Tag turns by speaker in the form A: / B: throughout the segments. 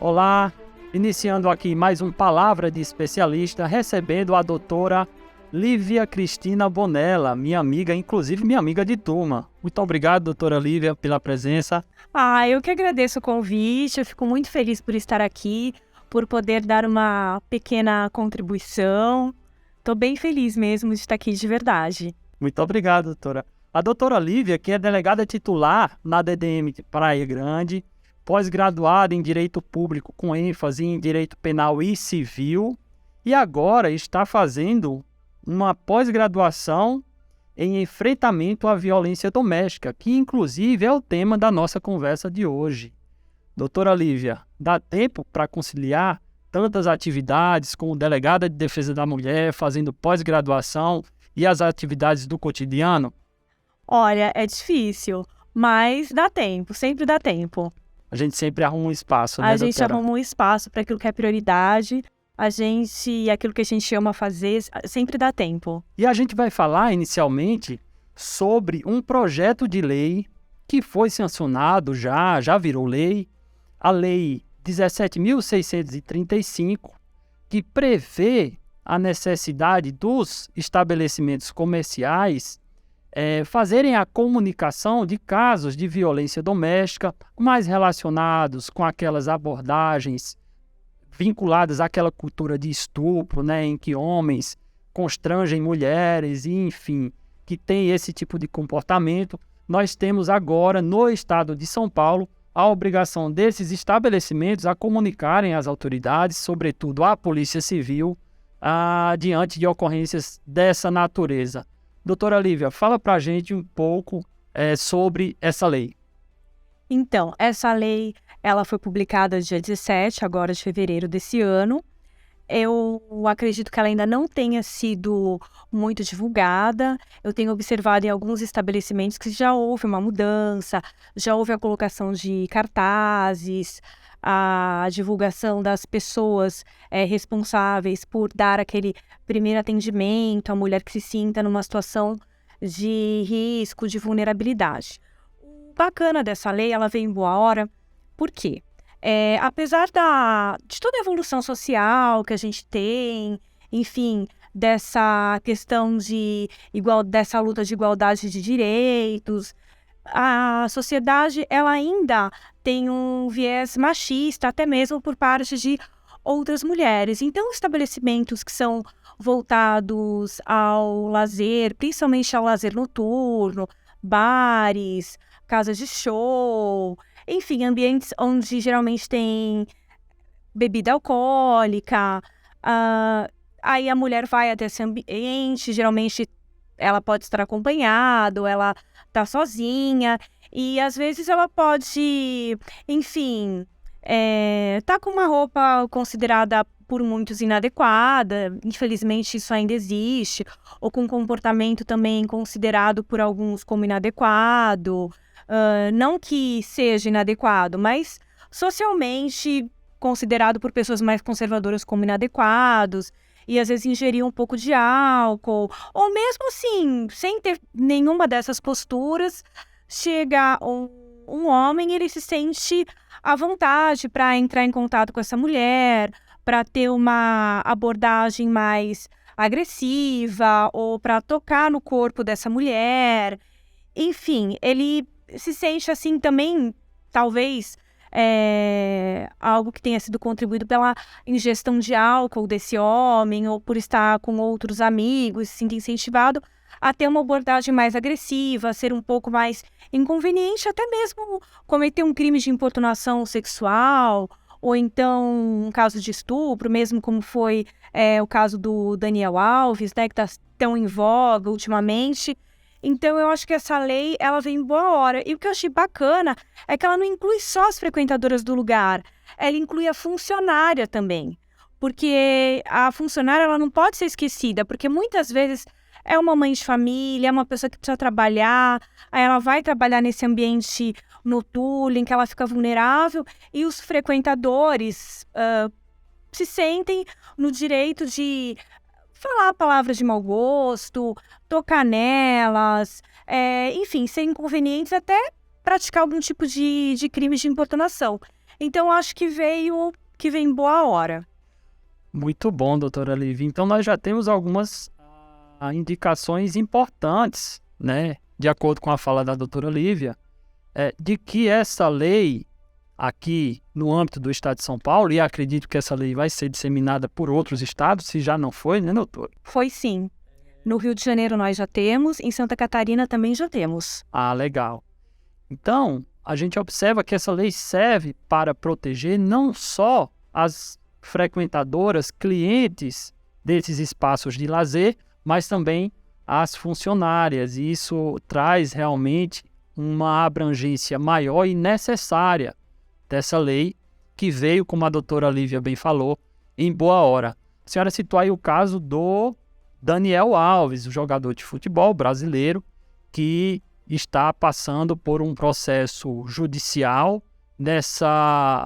A: Olá, iniciando aqui mais um Palavra de Especialista, recebendo a doutora Lívia Cristina Bonella, minha amiga, inclusive minha amiga de turma. Muito obrigado, doutora Lívia, pela presença.
B: Eu que agradeço o convite, eu fico muito feliz por estar aqui, por poder dar uma pequena contribuição. Estou bem feliz mesmo de estar aqui de verdade.
A: Muito obrigado, doutora. A doutora Lívia, que é delegada titular na DDM de Praia Grande, pós-graduada em Direito Público com ênfase em Direito Penal e Civil, e agora está fazendo uma pós-graduação em enfrentamento à violência doméstica, que inclusive é o tema da nossa conversa de hoje. Doutora Lívia, dá tempo para conciliar tantas atividades como delegada de defesa da mulher, fazendo pós-graduação e as atividades do cotidiano?
B: Olha, é difícil, mas dá tempo, sempre dá tempo.
A: A gente sempre arruma um espaço, né,
B: A gente
A: doutora?
B: arruma um espaço para aquilo que é prioridade, aquilo que a gente ama fazer, sempre dá tempo.
A: E a gente vai falar inicialmente sobre um projeto de lei que foi sancionado, já virou lei, a Lei 17.635, que prevê a necessidade dos estabelecimentos comerciais fazerem a comunicação de casos de violência doméstica mais relacionados com aquelas abordagens vinculadas àquela cultura de estupro, né, em que homens constrangem mulheres e, enfim, que tem esse tipo de comportamento. Nós temos agora, no estado de São Paulo, a obrigação desses estabelecimentos a comunicarem às autoridades, sobretudo à Polícia Civil, diante de ocorrências dessa natureza. Doutora Lívia, fala para a gente um pouco sobre essa lei.
B: Então, essa lei, ela foi publicada dia 17, agora de fevereiro desse ano. Eu acredito que ela ainda não tenha sido muito divulgada. Eu tenho observado em alguns estabelecimentos que já houve uma mudança, já houve a colocação de cartazes, a divulgação das pessoas responsáveis por dar aquele primeiro atendimento à mulher que se sinta numa situação de risco, de vulnerabilidade. O bacana dessa lei, ela veio em boa hora, por quê? Apesar de toda a evolução social que a gente tem, enfim, dessa questão dessa luta de igualdade de direitos, a sociedade ela ainda tem um viés machista, até mesmo por parte de outras mulheres. Então, estabelecimentos que são voltados ao lazer, principalmente ao lazer noturno, bares, casas de show, enfim, ambientes onde geralmente tem bebida alcoólica, aí a mulher vai até esse ambiente, geralmente ela pode estar acompanhada, ou ela está sozinha, e às vezes ela pode, enfim, tá com uma roupa considerada por muitos inadequada, infelizmente isso ainda existe, ou com um comportamento também considerado por alguns como inadequado, não que seja inadequado, mas socialmente considerado por pessoas mais conservadoras como inadequados, e às vezes ingerir um pouco de álcool, ou mesmo assim, sem ter nenhuma dessas posturas, chega um homem e ele se sente à vontade para entrar em contato com essa mulher, para ter uma abordagem mais agressiva, ou para tocar no corpo dessa mulher. Enfim, ele se sente assim também, talvez, algo que tenha sido contribuído pela ingestão de álcool desse homem, ou por estar com outros amigos, se sinta incentivado a ter uma abordagem mais agressiva, a ser um pouco mais inconveniente, até mesmo cometer um crime de importunação sexual, ou então um caso de estupro, mesmo como foi o caso do Daniel Alves, né, que está tão em voga ultimamente. Então, eu acho que essa lei, ela vem em boa hora. E o que eu achei bacana é que ela não inclui só as frequentadoras do lugar, ela inclui a funcionária também. Porque a funcionária, ela não pode ser esquecida, porque muitas vezes é uma mãe de família, é uma pessoa que precisa trabalhar, aí ela vai trabalhar nesse ambiente noturno, em que ela fica vulnerável, e os frequentadores se sentem no direito de falar palavras de mau gosto, tocar nelas, enfim, ser inconvenientes, até praticar algum tipo de crime de importunação. Então, acho que vem em boa hora.
A: Muito bom, doutora Lívia. Então, nós já temos algumas indicações importantes, né, de acordo com a fala da doutora Lívia, de que essa lei aqui no âmbito do estado de São Paulo, e acredito que essa lei vai ser disseminada por outros estados, se já não foi, né, doutora?
B: Foi sim. No Rio de Janeiro nós já temos, em Santa Catarina também já temos.
A: Ah, legal. Então, a gente observa que essa lei serve para proteger não só as frequentadoras, clientes desses espaços de lazer, mas também as funcionárias. E isso traz realmente uma abrangência maior e necessária dessa lei, que veio, como a doutora Lívia bem falou, em boa hora. A senhora citou aí o caso do Daniel Alves, o jogador de futebol brasileiro, que está passando por um processo judicial.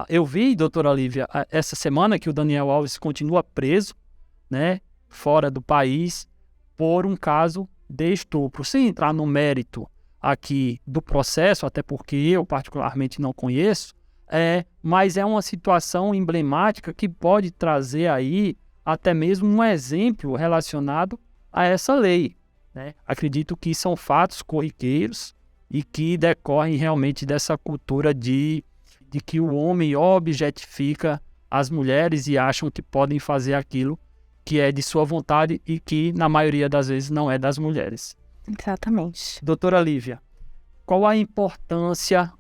A: Eu vi, doutora Lívia, essa semana que o Daniel Alves continua preso, né, fora do país, por um caso de estupro. Sem entrar no mérito aqui do processo, até porque eu particularmente não conheço, mas é uma situação emblemática que pode trazer aí até mesmo um exemplo relacionado a essa lei, né? Acredito que são fatos corriqueiros e que decorrem realmente dessa cultura de que o homem objetifica as mulheres e acham que podem fazer aquilo que é de sua vontade e que, na maioria das vezes, não é das mulheres.
B: Exatamente.
A: Doutora Lívia, qual a importância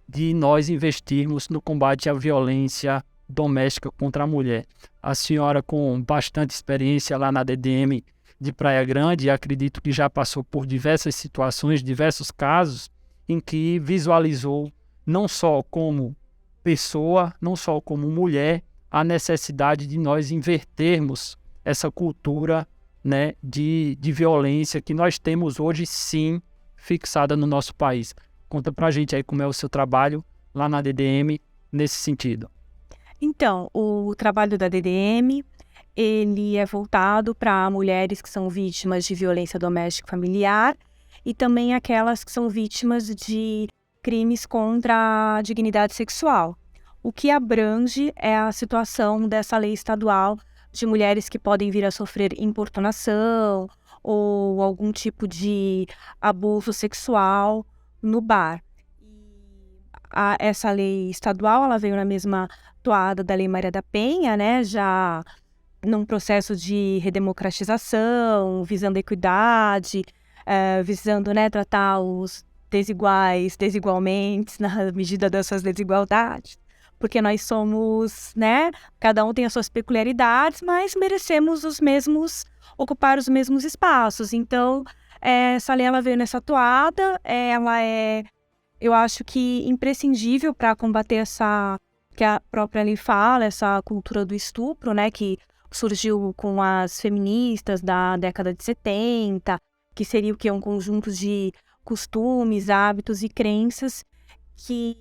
A: de nós investirmos no combate à violência doméstica contra a mulher? A senhora, com bastante experiência lá na DDM de Praia Grande, acredito que já passou por diversas situações, diversos casos, em que visualizou, não só como pessoa, não só como mulher, a necessidade de nós invertermos essa cultura, né, de violência que nós temos hoje, sim, fixada no nosso país. Conta pra gente aí como é o seu trabalho lá na DDM nesse sentido.
B: Então, o trabalho da DDM, ele é voltado para mulheres que são vítimas de violência doméstica e familiar e também aquelas que são vítimas de crimes contra a dignidade sexual. O que abrange é a situação dessa lei estadual de mulheres que podem vir a sofrer importunação ou algum tipo de abuso sexual no bar. Essa lei estadual, ela veio na mesma toada da Lei Maria da Penha, né, já num processo de redemocratização, visando a equidade, visando, né, tratar os desiguais desigualmente na medida das suas desigualdades, porque nós somos, né, cada um tem as suas peculiaridades, mas merecemos ocupar os mesmos espaços. Então, essa lei, ela veio nessa toada, ela é, eu acho que imprescindível para combater que a própria lei fala, essa cultura do estupro, né, que surgiu com as feministas da década de 70, que seria o quê? Um conjunto de costumes, hábitos e crenças que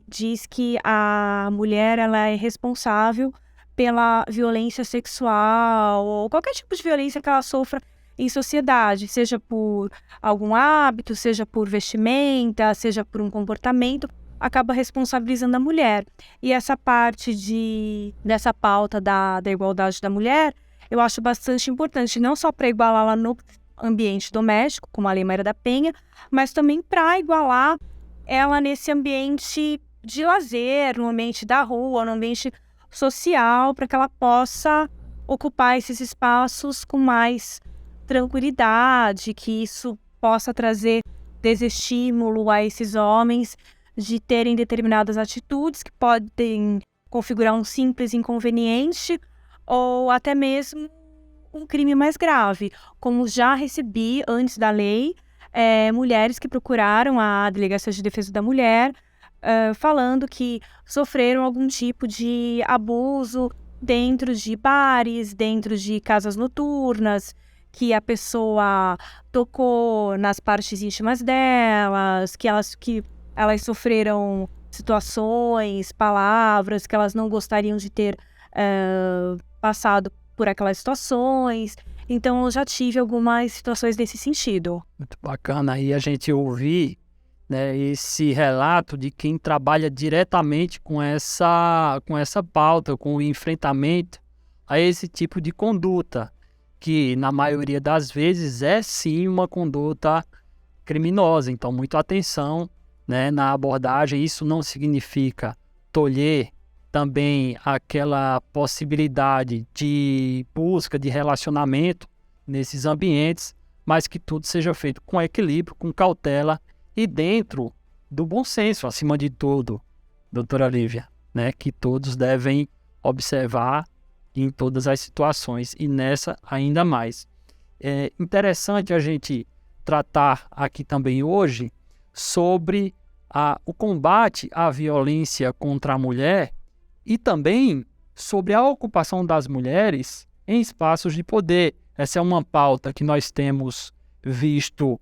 B: diz que a mulher, ela é responsável pela violência sexual ou qualquer tipo de violência que ela sofra em sociedade, seja por algum hábito, seja por vestimenta, seja por um comportamento, acaba responsabilizando a mulher. E essa parte dessa pauta da igualdade da mulher, eu acho bastante importante, não só para igualá-la no ambiente doméstico, como a Lei Maria da Penha, mas também para igualar ela nesse ambiente de lazer, no ambiente da rua, no ambiente social, para que ela possa ocupar esses espaços com mais tranquilidade, que isso possa trazer desestímulo a esses homens de terem determinadas atitudes que podem configurar um simples inconveniente ou até mesmo um crime mais grave, como já recebi antes da lei, mulheres que procuraram a Delegacia de Defesa da Mulher falando que sofreram algum tipo de abuso dentro de bares, dentro de casas noturnas, que a pessoa tocou nas partes íntimas delas, que elas sofreram situações, palavras que elas não gostariam de ter passado por aquelas situações. Então, eu já tive algumas situações desse sentido.
A: Muito bacana aí a gente ouvir né, esse relato de quem trabalha diretamente com essa pauta, com o enfrentamento a esse tipo de conduta, que na maioria das vezes é sim uma conduta criminosa. Então, muito atenção, né, na abordagem. Isso não significa tolher também aquela possibilidade de busca de relacionamento nesses ambientes, mas que tudo seja feito com equilíbrio, com cautela e dentro do bom senso, acima de tudo, doutora Lívia, né, que todos devem observar em todas as situações e nessa ainda mais. É interessante a gente tratar aqui também hoje sobre o combate à violência contra a mulher e também sobre a ocupação das mulheres em espaços de poder. Essa é uma pauta que nós temos visto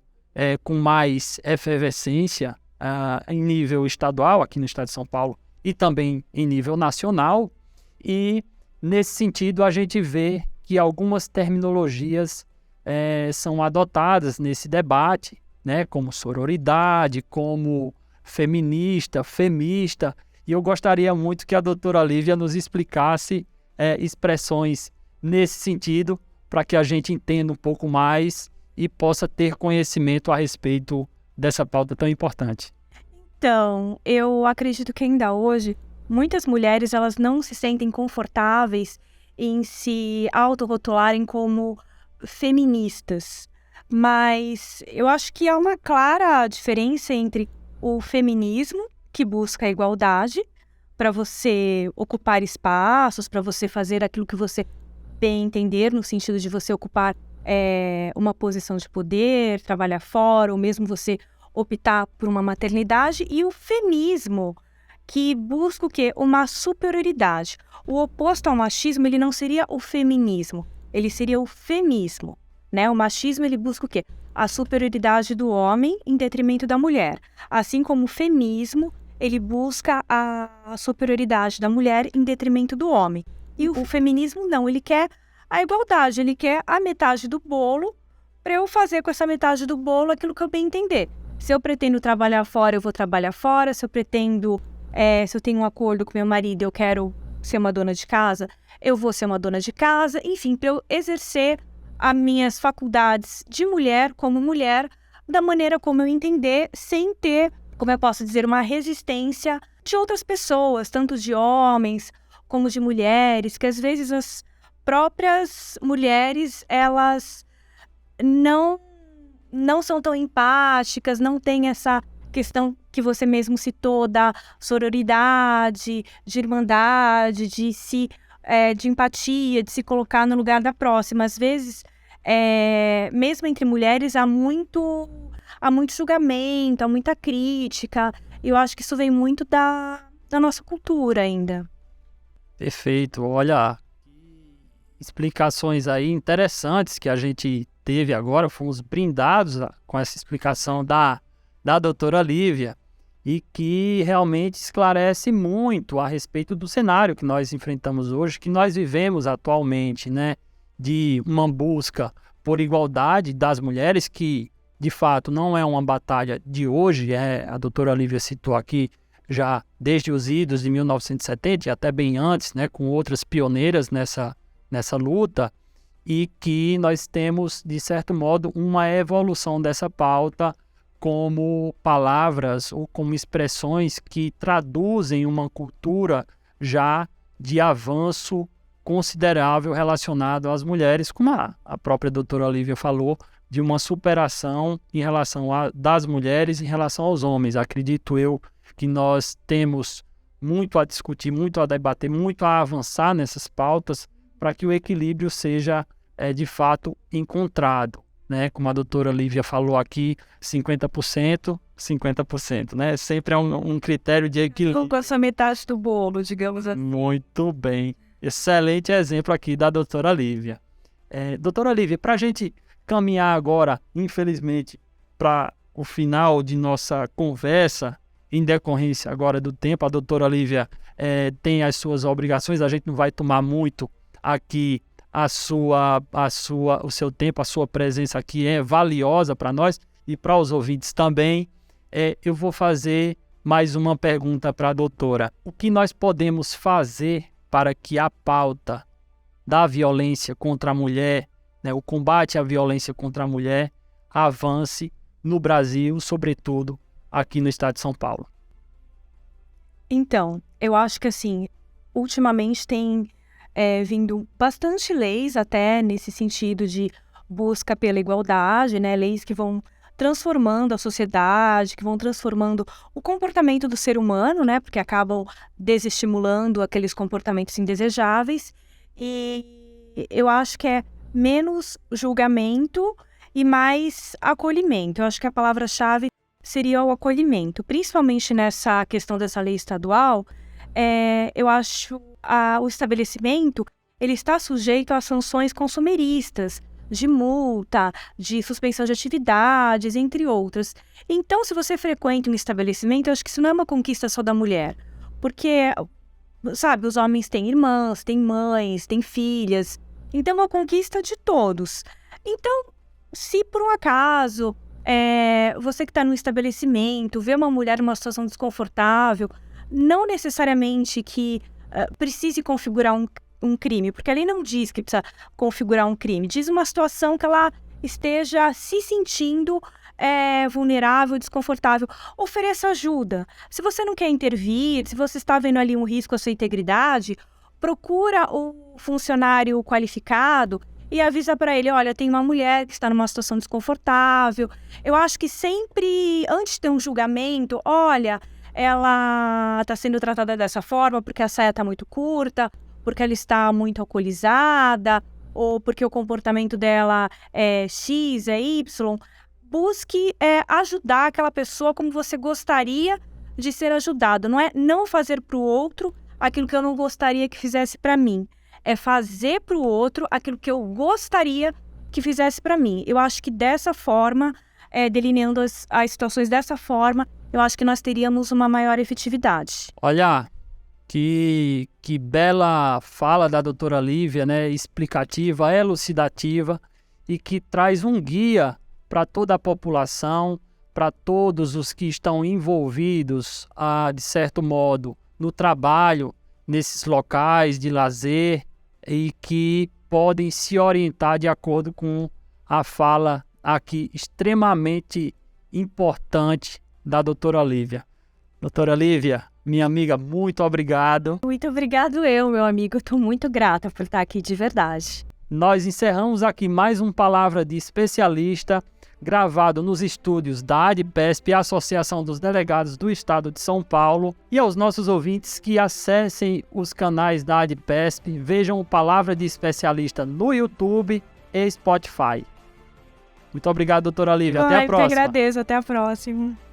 A: com mais efervescência em nível estadual, aqui no estado de São Paulo, e também em nível nacional. E, nesse sentido, a gente vê que algumas terminologias são adotadas nesse debate, né, como sororidade, como feminista, femista, e eu gostaria muito que a doutora Lívia nos explicasse expressões nesse sentido, para que a gente entenda um pouco mais e possa ter conhecimento a respeito dessa pauta tão importante.
B: Então, eu acredito que ainda hoje, muitas mulheres elas não se sentem confortáveis em se autorrotularem como feministas, mas eu acho que há uma clara diferença entre o feminismo, que busca a igualdade, para você ocupar espaços, para você fazer aquilo que você bem entender, no sentido de você ocupar uma posição de poder, trabalhar fora, ou mesmo você optar por uma maternidade, e o feminismo, que busca o quê? Uma superioridade. O oposto ao machismo, ele não seria o feminismo, ele seria o femismo, né? O machismo, ele busca o quê? A superioridade do homem em detrimento da mulher. Assim como o feminismo, ele busca a superioridade da mulher em detrimento do homem. E o feminismo não, ele quer a igualdade, ele quer a metade do bolo para eu fazer com essa metade do bolo aquilo que eu bem entender. Se eu pretendo trabalhar fora, eu vou trabalhar fora. Se eu pretendo, se eu tenho um acordo com meu marido, eu quero ser uma dona de casa, eu vou ser uma dona de casa. Enfim, para eu exercer as minhas faculdades de mulher como mulher, da maneira como eu entender, sem ter, como eu posso dizer, uma resistência de outras pessoas, tanto de homens como de mulheres, que às vezes as próprias mulheres, elas não são tão empáticas, não tem essa questão que você mesmo citou da sororidade, de irmandade, de empatia, de se colocar no lugar da próxima. Às vezes, mesmo entre mulheres, há muito julgamento, há muita crítica. Eu acho que isso vem muito da nossa cultura ainda.
A: Perfeito. Olha, explicações aí interessantes que a gente teve agora, fomos brindados com essa explicação da doutora Lívia, e que realmente esclarece muito a respeito do cenário que nós enfrentamos hoje, que nós vivemos atualmente, né, de uma busca por igualdade das mulheres, que de fato não é uma batalha de hoje, a doutora Lívia citou aqui já desde os idos de 1970 e até bem antes, né, com outras pioneiras nessa luta, e que nós temos, de certo modo, uma evolução dessa pauta como palavras ou como expressões que traduzem uma cultura já de avanço considerável relacionado às mulheres, como a própria doutora Lívia falou, de uma superação em relação das mulheres em relação aos homens. Acredito eu que nós temos muito a discutir, muito a debater, muito a avançar nessas pautas para que o equilíbrio seja de fato encontrado, né? Como a doutora Lívia falou aqui, 50%, 50%, né? Sempre é um critério de equilíbrio.
B: Com essa metade do bolo, digamos assim.
A: Muito bem. Excelente exemplo aqui da doutora Lívia. Doutora Lívia, para a gente caminhar agora, infelizmente, para o final de nossa conversa, em decorrência agora do tempo, a doutora Lívia tem as suas obrigações, a gente não vai tomar muito aqui o seu tempo, a sua presença aqui é valiosa para nós e para os ouvintes também. eu vou fazer mais uma pergunta para a doutora. O que nós podemos fazer para que a pauta da violência contra a mulher, né, o combate à violência contra a mulher, avance no Brasil, sobretudo aqui no estado de São Paulo?
B: Então, eu acho que assim, ultimamente tem vindo bastante leis até nesse sentido de busca pela igualdade, né? Leis que vão transformando a sociedade, que vão transformando o comportamento do ser humano, né? Porque acabam desestimulando aqueles comportamentos indesejáveis. E eu acho que é menos julgamento e mais acolhimento. Eu acho que a palavra-chave seria o acolhimento, principalmente nessa questão dessa lei estadual. Eu acho o estabelecimento ele está sujeito a sanções consumeristas, de multa, de suspensão de atividades, entre outras. Então, se você frequenta um estabelecimento, eu acho que isso não é uma conquista só da mulher, porque, sabe, os homens têm irmãs, têm mães, têm filhas, então é uma conquista de todos. Então, se por um acaso você que está num estabelecimento vê uma mulher numa situação desconfortável, não necessariamente que precise configurar um crime, porque a lei não diz que precisa configurar um crime, diz uma situação que ela esteja se sentindo vulnerável, desconfortável. Ofereça ajuda. Se você não quer intervir, se você está vendo ali um risco à sua integridade, procura o funcionário qualificado e avisa para ele, olha, tem uma mulher que está numa situação desconfortável. Eu acho que sempre, antes de ter um julgamento, olha, ela está sendo tratada dessa forma porque a saia está muito curta, porque ela está muito alcoolizada, ou porque o comportamento dela é X, é Y. Busque ajudar aquela pessoa como você gostaria de ser ajudado. Não é não fazer para o outro aquilo que eu não gostaria que fizesse para mim. É fazer para o outro aquilo que eu gostaria que fizesse para mim. Eu acho que dessa forma, delineando as situações dessa forma, eu acho que nós teríamos uma maior efetividade.
A: Olha, que bela fala da doutora Lívia, né? Explicativa, elucidativa e que traz um guia para toda a população, para todos os que estão envolvidos, de certo modo, no trabalho, nesses locais de lazer e que podem se orientar de acordo com a fala aqui extremamente importante da doutora Lívia. Doutora Lívia, minha amiga, muito obrigado.
B: Muito obrigado meu amigo. Estou muito grata por estar aqui de verdade.
A: Nós encerramos aqui mais um Palavra de Especialista, gravado nos estúdios da ADPESP, a Associação dos Delegados do Estado de São Paulo, e aos nossos ouvintes que acessem os canais da ADPESP, vejam o Palavra de Especialista no YouTube e Spotify. Muito obrigado, doutora Lívia. Até a próxima.
B: Eu que agradeço. Até a próxima.